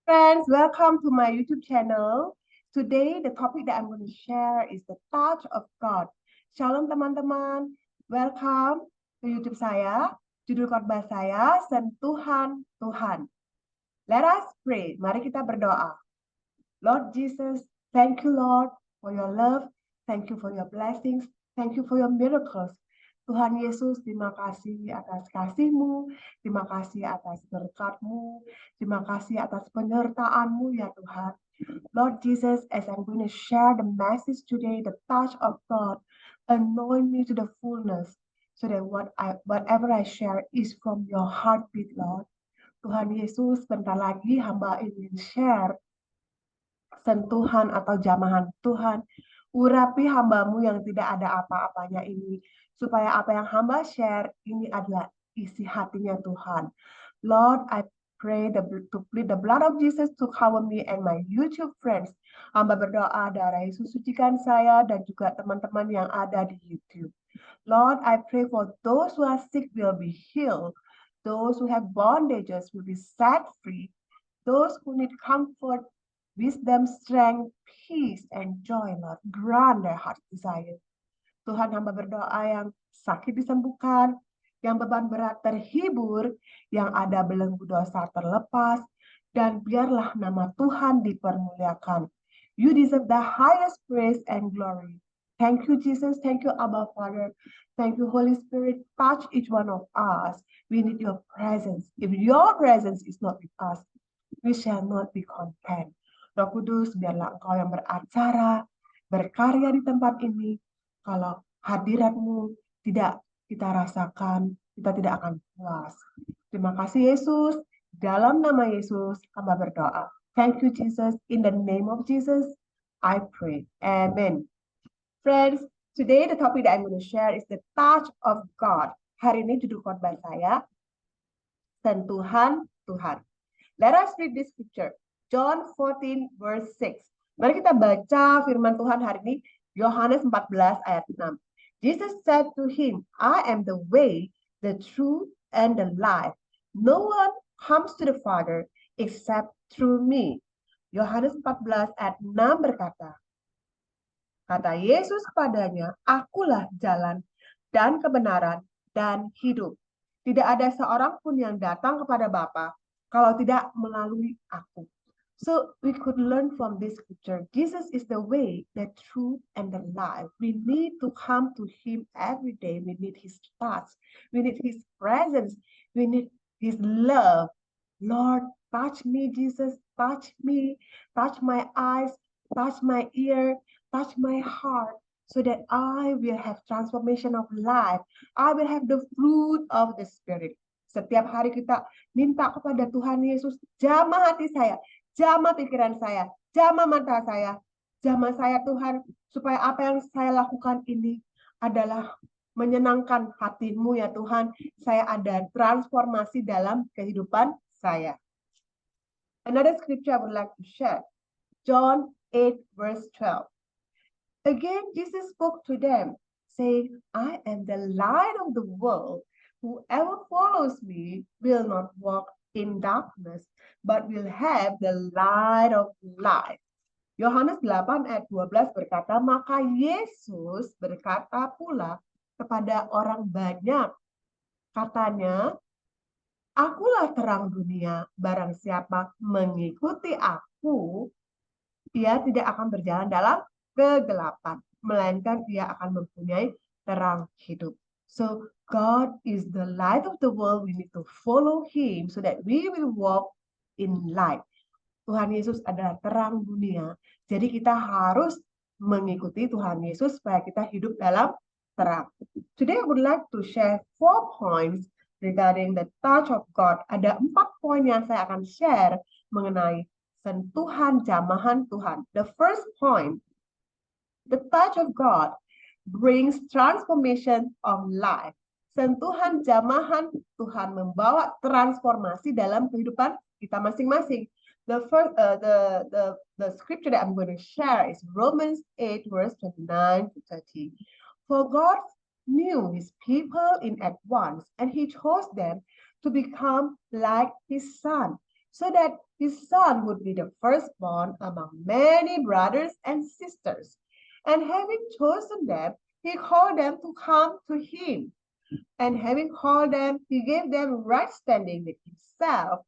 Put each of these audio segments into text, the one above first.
Friends, welcome to my YouTube channel. Today, the topic that I'm going to share is the touch of God. Shalom teman-teman, welcome ke YouTube saya. Judul khotbah saya, Sentuhan Tuhan. Let us pray. Mari kita berdoa. Lord Jesus, thank you Lord for your love. Thank you for your blessings. Thank you for your miracles. Tuhan Yesus, terima kasih atas kasih-Mu, terima kasih atas berkat-Mu, terima kasih atas penyertaan-Mu ya Tuhan. Lord Jesus, as I'm going to share the message today, the touch of God, anoint me to the fullness, so that whatever I share is from your heartbeat, Lord. Tuhan Yesus, bentar lagi hamba ingin share sentuhan atau jamahan Tuhan. Urapi hambamu yang tidak ada apa-apanya ini, supaya apa yang hamba share ini adalah isi hatinya Tuhan. Lord, I pray to plead the blood of Jesus to cover me and my YouTube friends. Hamba berdoa darah Yesus sucikan saya dan juga teman-teman yang ada di YouTube. Lord, I pray for those who are sick will be healed. Those who have bondages will be set free. Those who need comfort, wisdom, strength, peace, and joy, Lord, grant their heart's desire. Tuhan, hamba berdoa yang sakit disembuhkan, yang beban berat terhibur, yang ada belenggu dosa terlepas, dan biarlah nama Tuhan dipermuliakan. You deserve the highest praise and glory. Thank you, Jesus. Thank you, Abba Father. Thank you, Holy Spirit. Touch each one of us. We need your presence. If your presence is not with us, we shall not be content. Roh Kudus, biarlah Engkau yang beracara, berkarya di tempat ini. Kalau hadirat-Mu tidak kita rasakan, kita tidak akan puas. Terima kasih Yesus. Dalam nama Yesus, hamba berdoa. Thank you Jesus. In the name of Jesus, I pray. Amen. Friends, today the topic that I'm going to share is the touch of God. Hari ini judul khotbah saya, Sentuhan Tuhan. Let us read this scripture. John 14 verse 6. Mari kita baca firman Tuhan hari ini, Yohanes 14 ayat 6. Jesus said to him, I am the way, the truth, and the life. No one comes to the Father except through me. Yohanes 14 ayat 6 berkata, kata Yesus kepadanya, akulah jalan dan kebenaran dan hidup. Tidak ada seorang pun yang datang kepada Bapa kalau tidak melalui aku. So we could learn from this scripture. Jesus is the way, the truth, and the life. We need to come to Him every day. We need His touch. We need His presence. We need His love. Lord, touch me, Jesus. Touch me. Touch my eyes. Touch my ear. Touch my heart. So that I will have transformation of life. I will have the fruit of the Spirit. Setiap hari kita minta kepada Tuhan Yesus, jamah hati saya, jamah pikiran saya, jamah mata saya Tuhan, supaya apa yang saya lakukan ini adalah menyenangkan hati-Mu ya Tuhan. Saya ada transformasi dalam kehidupan saya. Another scripture I would like to share, John 8 verse 12. Again, Jesus spoke to them, saying, I am the light of the world. Whoever follows me will not walk in darkness, but will have the light of life. Yohanes 8 ayat 12 berkata, maka Yesus berkata pula kepada orang banyak, katanya, akulah terang dunia, barang siapa mengikuti aku, ia tidak akan berjalan dalam kegelapan, melainkan ia akan mempunyai terang hidup. So God is the light of the world. We need to follow Him so that we will walk in light. Tuhan Yesus adalah terang dunia. Jadi kita harus mengikuti Tuhan Yesus supaya kita hidup dalam terang. Today I would like to share 4 points regarding the touch of God. Ada 4 poin yang saya akan share mengenai sentuhan jamahan Tuhan. The first point, the touch of God brings transformation of life. Sentuhan jamahan Tuhan membawa transformasi dalam kehidupan kita masing-masing. The scripture that I'm going to share is Romans 8 verse 29 to 30. For God knew His people in advance, and He chose them to become like His Son. so that his son would be the firstborn among many brothers and sisters. And having chosen them, he called them to come to him. And having called them, he gave them right standing with himself.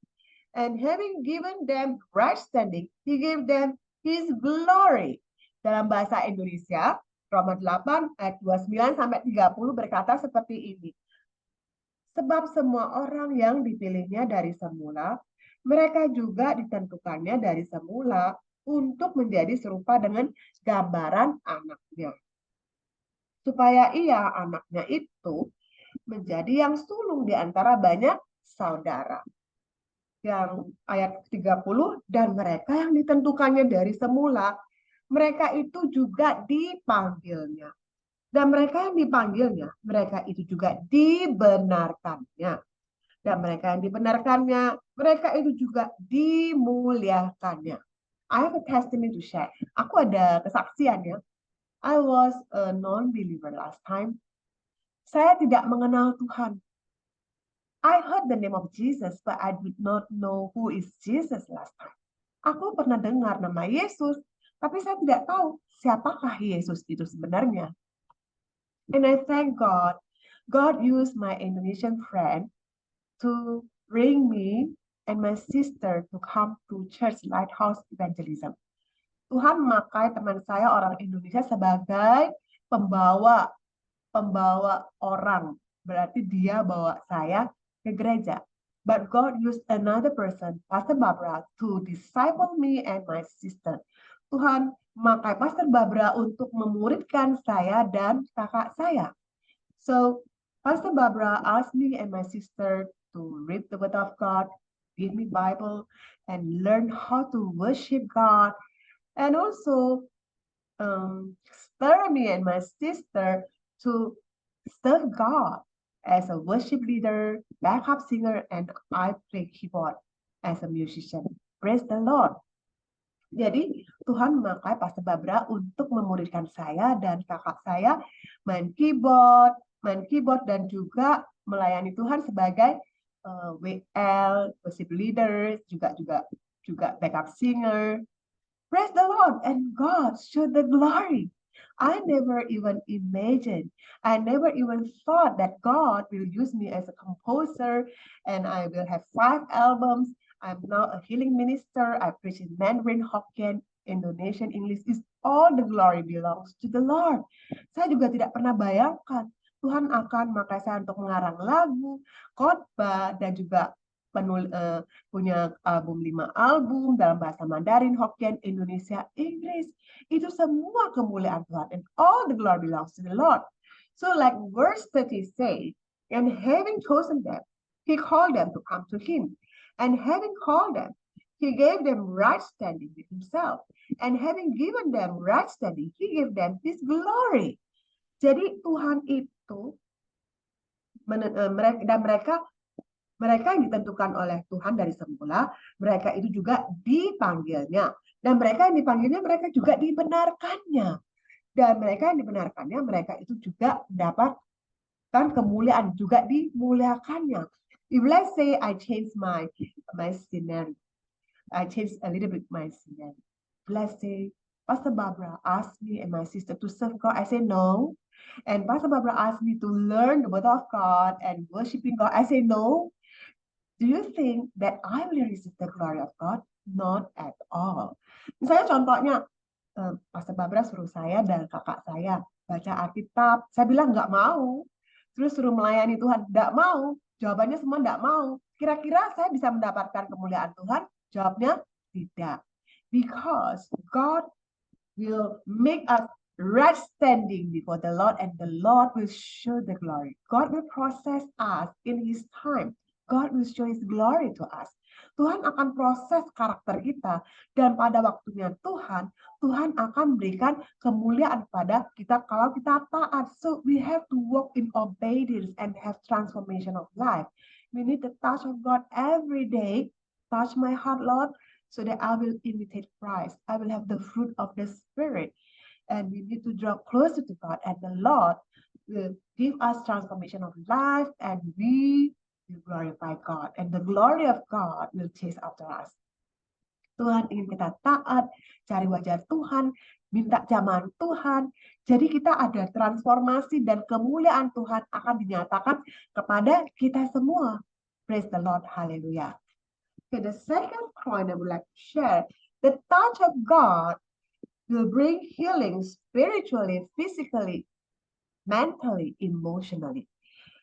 And having given them right standing, he gave them his glory. Dalam bahasa Indonesia, Roma 8 ayat 29 sampai 30 berkata seperti ini. Sebab semua orang yang dipilihnya dari semula, mereka juga ditentukannya dari semula untuk menjadi serupa dengan gambaran anaknya. Supaya ia, anaknya itu, menjadi yang sulung di antara banyak saudara. Yang ayat 30, dan mereka yang ditentukannya dari semula, mereka itu juga dipanggilnya. Dan mereka yang dipanggilnya, mereka itu juga dibenarkannya. Dan mereka yang dibenarkannya, mereka itu juga dimuliakannya. I have a testimony to share. Aku ada kesaksian ya. I was a non-believer last time. Saya tidak mengenal Tuhan. I heard the name of Jesus, but I did not know who is Jesus last time. Aku pernah dengar nama Yesus, tapi saya tidak tahu siapakah Yesus itu sebenarnya. And I thank God. God used my Indonesian friend to bring me and my sister to come to Church Lighthouse Evangelism. Tuhan memakai teman saya orang Indonesia sebagai pembawa orang. Berarti dia bawa saya ke gereja. But God used another person, Pastor Barbara, to disciple me and my sister. Tuhan memakai Pastor Barbara untuk memuridkan saya dan kakak saya. So, Pastor Barbara asked me and my sister to read the Word of God, give me Bible, and learn how to worship God, and also spur me and my sister to serve God as a worship leader, backup singer, and I play keyboard as a musician. Praise the Lord. Jadi Tuhan memakai Pastor Barbara untuk memuridkan saya dan kakak saya main keyboard dan juga melayani Tuhan sebagai WL, worship leader, juga backup singer. Praise the Lord, and God showed the glory. I never even imagined, I never even thought that God will use me as a composer and I will have 5 albums. I'm now a healing minister. I preach in Mandarin, Hokkien, Indonesian, English. All the glory belongs to the Lord. Saya juga tidak pernah bayangkan Tuhan akan memakai saya untuk mengarang lagu, khotbah, dan juga punya album 5 album dalam bahasa Mandarin, Hokkien, Indonesia, Inggris. Itu semua kemuliaan Tuhan. And all the glory belongs to the Lord. So like verse 30 say, and having chosen them, he called them to come to him. And having called them, he gave them right standing with himself. And having given them right standing, he gave them his glory. Jadi Tuhan itu, dan mereka yang ditentukan oleh Tuhan dari semula, mereka itu juga dipanggilnya. Dan mereka yang dipanggilnya, mereka juga dibenarkannya. Dan mereka yang dibenarkannya, mereka itu juga mendapatkan kemuliaan, juga dimuliakannya. If let's say I change my scenario, I change a little bit my scenario. Let's say Pastor Barbara asked me and my sister to serve God. I say no. And Pastor Barbara asked me to learn the Word of God and worshiping God. I say no. Do you think that I will receive the glory of God? Not at all. Misalnya contohnya, Pastor Barbara suruh saya dan kakak saya baca Alkitab. Saya bilang nggak mau. Terus suruh melayani Tuhan, nggak mau. Jawabannya semua nggak mau. Kira-kira saya bisa mendapatkan kemuliaan Tuhan? Jawabnya tidak. Because God will make us right standing before the Lord and the Lord will show the glory. God will process us in His time. God will show His glory to us. Tuhan akan proses karakter kita dan pada waktunya Tuhan akan berikan kemuliaan pada kita kalau kita taat. So we have to walk in obedience and have transformation of life. We need the touch of God every day. Touch my heart, Lord, so that I will imitate Christ. I will have the fruit of the Spirit. And we need to draw closer to God, and the Lord will give us transformation of life, and we will glorify God, and the glory of God will chase after us. Tuhan ingin kita taat, cari wajah Tuhan, minta jamahan Tuhan. Jadi kita ada transformasi dan kemuliaan Tuhan akan dinyatakan kepada kita semua. Praise the Lord, hallelujah. Okay, the second point I would like to share, the touch of God will bring healing spiritually, physically, mentally, emotionally.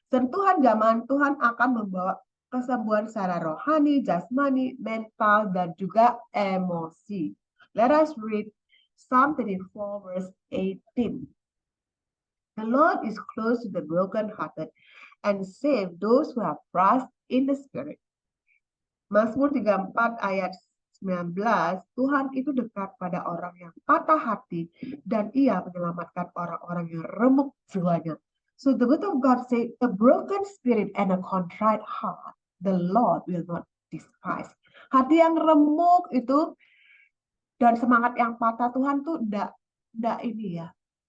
Sentuhan jamahan Tuhan akan membawa kesembuhan secara rohani, jasmani, mental, dan juga emosi. Let us read Psalm 34 verse 18. The Lord is close to the brokenhearted and save those who have trust in the Spirit. Mazmur 34 ayat 19, Tuhan itu dekat pada orang yang patah hati dan Ia menyelamatkan orang-orang yang remuk jiwanya. So the word of God says, a broken spirit and a contrite heart, the Lord will not despise. Hati yang remuk itu dan semangat yang patah, Tuhan tuh enggak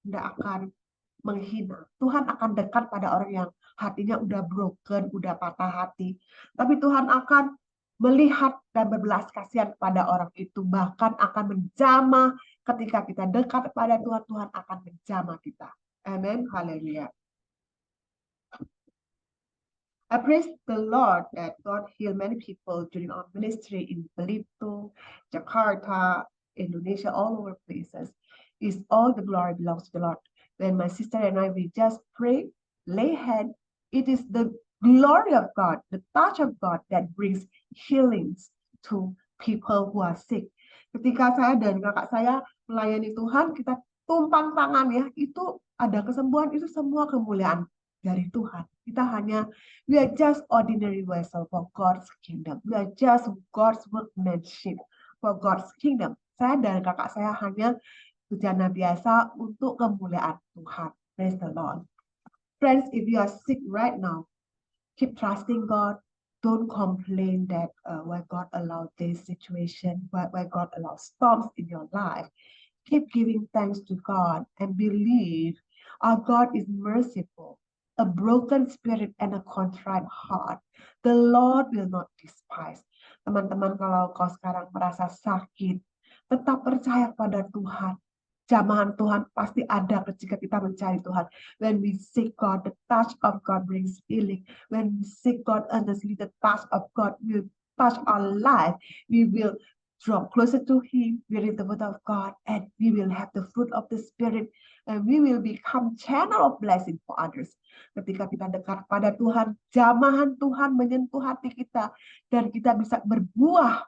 akan menghina. Tuhan akan dekat pada orang yang hatinya udah broken, udah patah hati. Tapi Tuhan akan melihat dan berbelas kasihan pada orang itu, bahkan akan menjamah ketika kita dekat pada Tuhan, Tuhan akan menjamah kita. Amen. Haleluya. I praise the Lord that God healed many people during our ministry in Belitung, Jakarta, Indonesia, all over places. Is all the glory belongs to the Lord. When my sister and I, we just pray, lay hand, it is the glory of God, the touch of God that brings healings to people who are sick. Ketika saya dan kakak saya melayani Tuhan, kita tumpang tangan ya, itu ada kesembuhan, itu semua kemuliaan dari Tuhan. Kita hanya, we are just ordinary vessel for God's kingdom. We are just God's workmanship for God's kingdom. Saya dan kakak saya hanya bejana biasa untuk kemuliaan Tuhan. Praise the Lord. Friends, if you are sick right now, keep trusting God. Don't complain that why God allowed this situation, why God allows storms in your life. Keep giving thanks to God and believe our God is merciful. A broken spirit and a contrite heart, the Lord will not despise. Teman-teman, kalau kau sekarang merasa sakit, tetap percaya pada Tuhan. Jamahan Tuhan pasti ada ketika kita mencari Tuhan. When we seek God, the touch of God brings healing. When we seek God earnestly, the touch of God will touch our life. We will draw closer to Him, we read the word of God, and we will have the fruit of the Spirit, and we will become channel of blessing for others. Ketika kita dekat pada Tuhan, jamahan Tuhan menyentuh hati kita, dan kita bisa berbuah,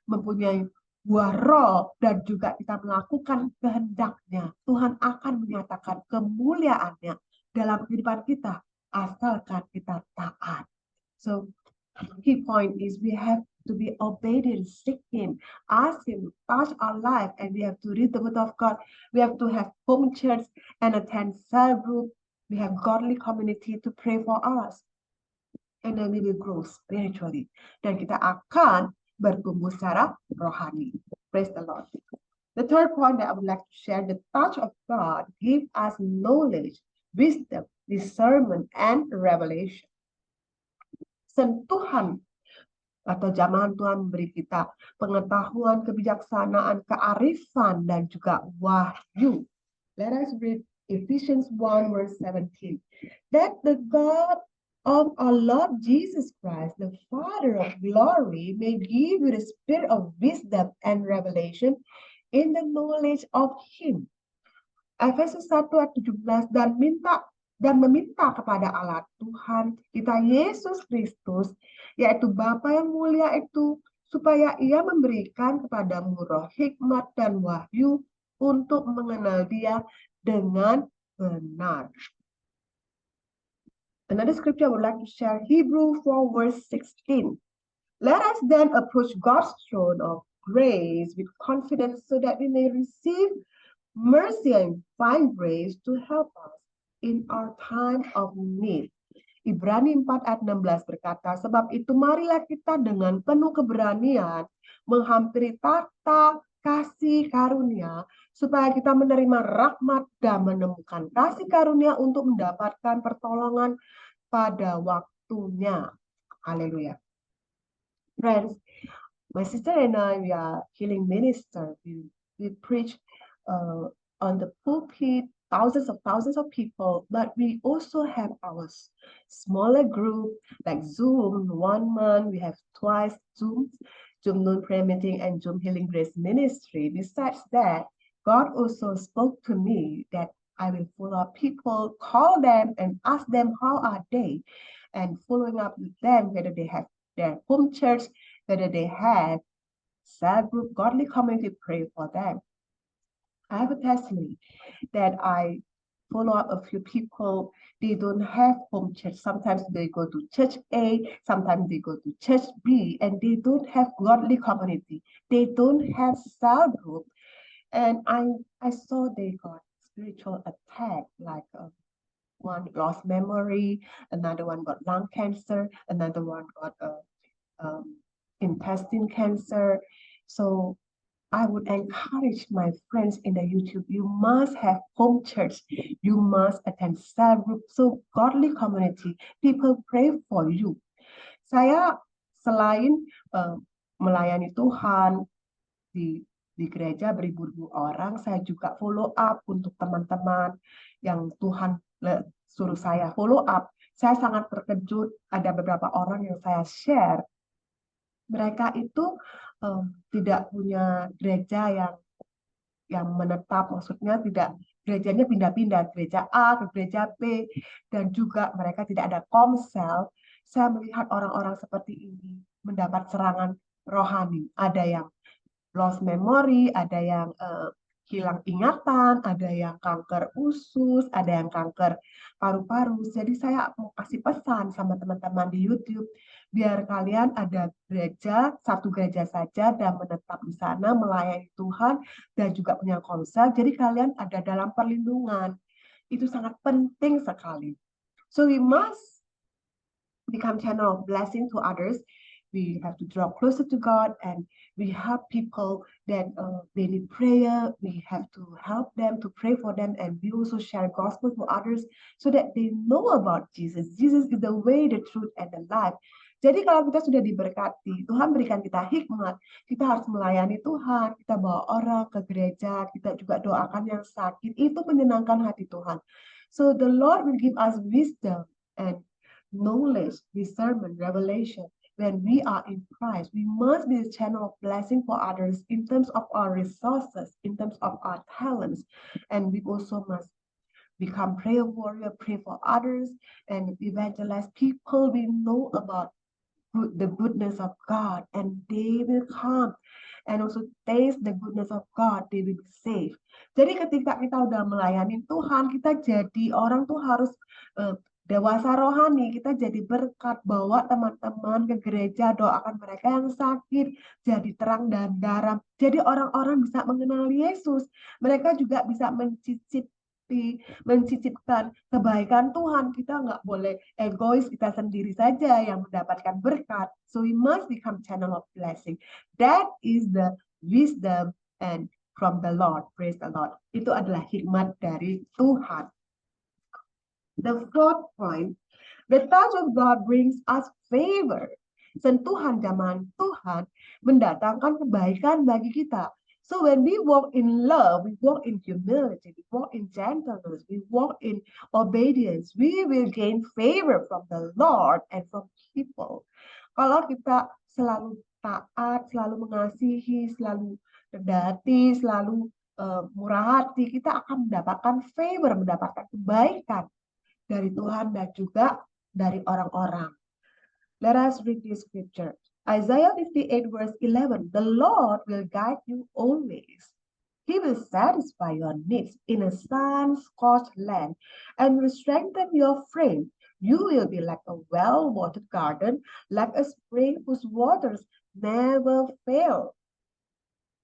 mempunyai buah roh, dan juga kita melakukan kehendaknya. Tuhan akan menyatakan kemuliaannya dalam kehidupan kita, asalkan kita taat. So, the key point is we have to be obedient, seek Him, ask Him to touch our life, and we have to read the word of God. We have to have home church and attend cell group. We have godly community to pray for us. And then we will grow spiritually. Dan kita akan bertumbuh secara rohani. Praise the Lord. The third point that I would like to share, the touch of God gives us knowledge, wisdom, discernment, and revelation. Sentuhan atau jamahan Tuhan memberi kita pengetahuan, kebijaksanaan, kearifan, dan juga wahyu. Let us read Ephesians 1 verse 17. That the God of our Lord Jesus Christ, the Father of glory, may give you the spirit of wisdom and revelation in the knowledge of Him. Efesus 1 ayat 17, dan meminta kepada Allah Tuhan kita Yesus Kristus, yaitu Bapa yang mulia itu, supaya Ia memberikan kepadamu roh hikmat dan wahyu untuk mengenal Dia dengan benar. Another scripture I would like to share, Hebrews 4 verse 16. Let us then approach God's throne of grace with confidence so that we may receive mercy and find grace to help us in our time of need. Ibrani 4 ayat 16 berkata, sebab itu marilah kita dengan penuh keberanian menghampiri tahta kasih karunia, supaya kita menerima rahmat dan menemukan kasih karunia untuk mendapatkan pertolongan pada waktunya. Hallelujah. Friends, my sister and I, we are healing minister. We preach on the pulpit, thousands of people, but we also have our smaller group like Zoom. 1 month we have twice Zoom noon prayer meeting and Zoom Healing Grace Ministry. Besides that, God also spoke to me that I will follow up people, call them and ask them how are they, and following up with them whether they have their home church, whether they have cell group, godly community, pray for them. I have a testimony that I follow up a few people. They don't have home church. Sometimes they go to church A, sometimes they go to church B, and they don't have godly community. They don't have cell group. And I saw they got spiritual attack, like one lost memory, another one got lung cancer, another one got intestine cancer. So I would encourage my friends in the YouTube, you must have home church, you must attend cell group, so godly community, people pray for you. Saya selain melayani Tuhan di gereja beribu-ribu orang, saya juga follow up untuk teman-teman yang Tuhan suruh saya follow up. Saya sangat terkejut, ada beberapa orang yang saya share, mereka itu tidak punya gereja yang menetap, maksudnya tidak gerejanya pindah-pindah, gereja A ke gereja B, dan juga mereka tidak ada komsel. Saya melihat orang-orang seperti ini mendapat serangan rohani. Ada yang lost memory, ada yang hilang ingatan, ada yang kanker usus, ada yang kanker paru-paru. Jadi saya mau kasih pesan sama teman-teman di YouTube, biar kalian ada gereja, satu gereja saja dan menetap di sana melayani Tuhan dan juga punya komsel. Jadi kalian ada dalam perlindungan. Itu sangat penting sekali. So we must become channel of blessing to others. We have to draw closer to God, and we help people that they need prayer. We have to help them, to pray for them, and we also share gospel to others so that they know about Jesus. Jesus is the way, the truth, and the life. Jadi kalau kita sudah diberkati, Tuhan berikan kita hikmat, kita harus melayani Tuhan, kita bawa orang ke gereja, kita juga doakan yang sakit, itu menyenangkan hati Tuhan. So the Lord will give us wisdom and knowledge, discernment, revelation. When we are in Christ, we must be a channel of blessing for others in terms of our resources, in terms of our talents. And we also must become prayer warrior, pray for others, and evangelize people we know about the goodness of God, and they will come and also taste the goodness of God, they will be saved. Jadi ketika kita udah melayani Tuhan, kita jadi orang tuh harus dewasa rohani, kita jadi berkat, bawa teman-teman ke gereja, doakan mereka yang sakit, jadi terang dan garam. Jadi orang-orang bisa mengenal Yesus, mereka juga bisa mencicipkan kebaikan Tuhan. Kita nggak boleh egois, kita sendiri saja yang mendapatkan berkat. So we must become channel of blessing. That is the wisdom and from the Lord. Praise the Lord. Itu adalah hikmat dari Tuhan. The fourth point, the touch of God brings us favor. Sentuhan zaman Tuhan mendatangkan kebaikan bagi kita. So when we walk in love, we walk in humility, we walk in gentleness, we walk in obedience, we will gain favor from the Lord and from people. Kalau kita selalu taat, selalu mengasihi, selalu rendah hati, selalu murah hati, kita akan mendapatkan favor, mendapatkan kebaikan dari Tuhan dan juga dari orang-orang. Let us read this scripture. Isaiah 58 verse 11. The Lord will guide you always. He will satisfy your needs in a sun-scorched land and will strengthen your frame. You will be like a well-watered garden, like a spring whose waters never fail.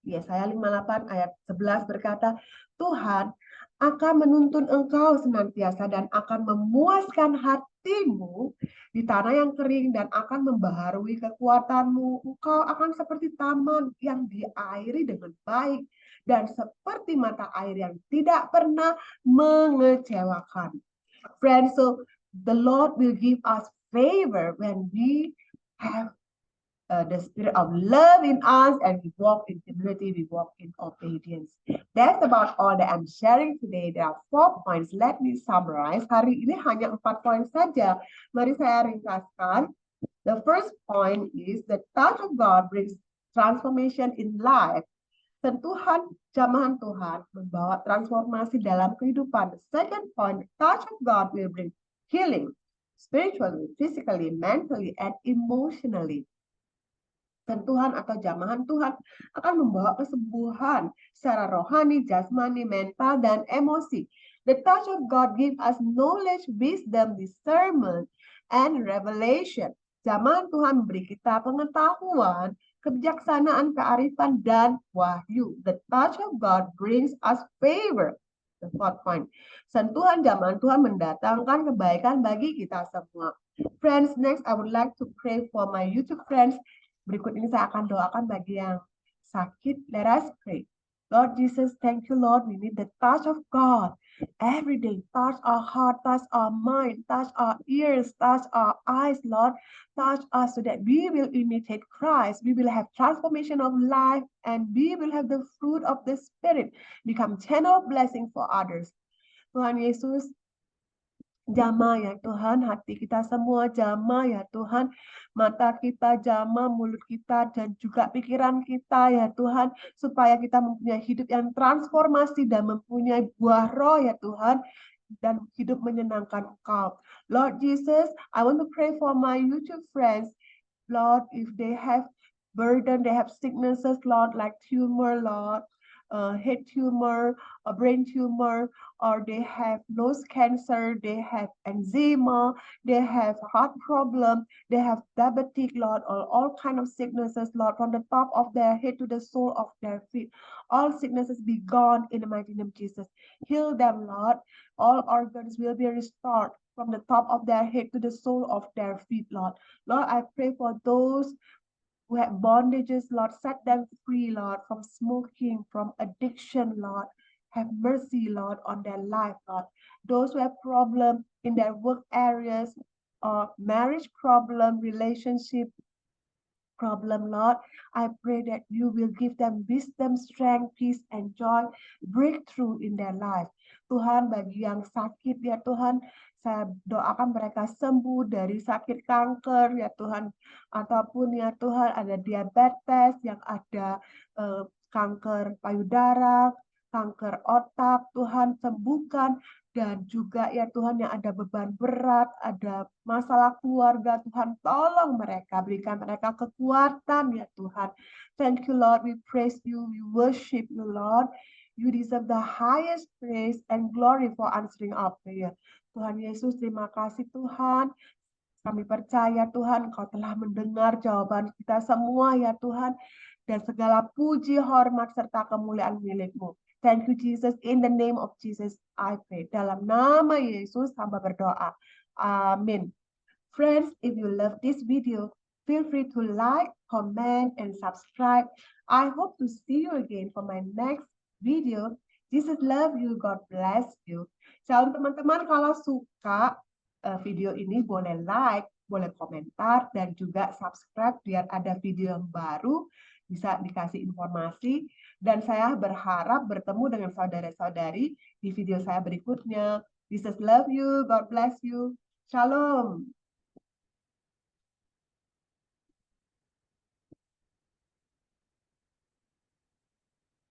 Yesaya 58 ayat 11 berkata, Tuhan akan menuntun engkau senantiasa dan akan memuaskan hatimu di tanah yang kering dan akan membaharui kekuatanmu. Engkau akan seperti taman yang diairi dengan baik dan seperti mata air yang tidak pernah mengecewakan. Friends, so the Lord will give us favor when we have the spirit of love in us, and we walk in humility, we walk in obedience. That's about all that I'm sharing today. There are 4 points. Let me summarize. Hari ini hanya 4 poin saja. Mari saya ringkaskan. The first point is the touch of God brings transformation in life. Sentuhan jamahan Tuhan membawa transformasi dalam kehidupan. The second point, the touch of God will bring healing spiritually, physically, mentally, and emotionally. Sentuhan atau jamahan Tuhan akan membawa kesembuhan secara rohani, jasmani, mental, dan emosi. The touch of God gives us knowledge, wisdom, discernment, and revelation. Jamahan Tuhan memberi kita pengetahuan, kebijaksanaan, kearifan, dan wahyu. The touch of God brings us favor. The fourth point. Sentuhan jamahan Tuhan mendatangkan kebaikan bagi kita semua. Friends, next I would like to pray for my YouTube friends. Berikut ini saya akan doakan bagi yang sakit. Let us pray. Lord Jesus, thank you, Lord. We need the touch of God every day. Touch our heart, touch our mind, touch our ears, touch our eyes, Lord. Touch us so that we will imitate Christ. We will have transformation of life, and we will have the fruit of the Spirit. Become channel of blessing for others. Tuhan Yesus, jamah ya Tuhan, hati kita semua jamah ya Tuhan, mata kita jamah, mulut kita, dan juga pikiran kita ya Tuhan, supaya kita mempunyai hidup yang transformasi dan mempunyai buah roh ya Tuhan, dan hidup menyenangkan Engkau. Lord Jesus, I want to pray for my YouTube friends. Lord, if they have burden, they have sicknesses, Lord, like tumor, Lord, head tumor, a brain tumor, or they have nose cancer, they have eczema, they have heart problem, they have diabetic, Lord, or all kind of sicknesses, Lord, from the top of their head to the sole of their feet. All sicknesses be gone in the mighty name of Jesus. Heal them, Lord. All organs will be restored from the top of their head to the sole of their feet, Lord. Lord, I pray for those who have bondages, Lord, set them free, Lord, from smoking, from addiction, Lord. Have mercy, Lord, on their life, Lord. Those who have problems in their work areas, or marriage problem, relationship problem, Lord, I pray that you will give them wisdom, strength, peace, and joy, breakthrough in their life. Tuhan, bagi yang sakit, ya Tuhan, saya doakan mereka sembuh dari sakit kanker, ya Tuhan, ataupun ya Tuhan ada diabetes, yang ada kanker payudara, kanker otak, Tuhan sembuhkan. Dan juga ya Tuhan yang ada beban berat, ada masalah keluarga, Tuhan tolong mereka, berikan mereka kekuatan ya Tuhan. Thank you Lord, we praise you, we worship you Lord. You deserve the highest praise and glory for answering our prayer. Tuhan Yesus, terima kasih Tuhan. Kami percaya Tuhan, Engkau telah mendengar jawaban kita semua ya Tuhan. Dan segala puji, hormat, serta kemuliaan milik-Mu. Thank you Jesus, in the name of Jesus I pray. Dalam nama Yesus hamba berdoa. Amin. Friends, if you love this video, feel free to like, comment, and subscribe. I hope to see you again for my next video. Jesus love you, God bless you. Shalom teman-teman, kalau suka video ini boleh like, boleh komentar, dan juga subscribe biar ada video yang baru, bisa dikasih informasi. Dan saya berharap bertemu dengan saudara-saudari di video saya berikutnya. Jesus love you, God bless you. Shalom.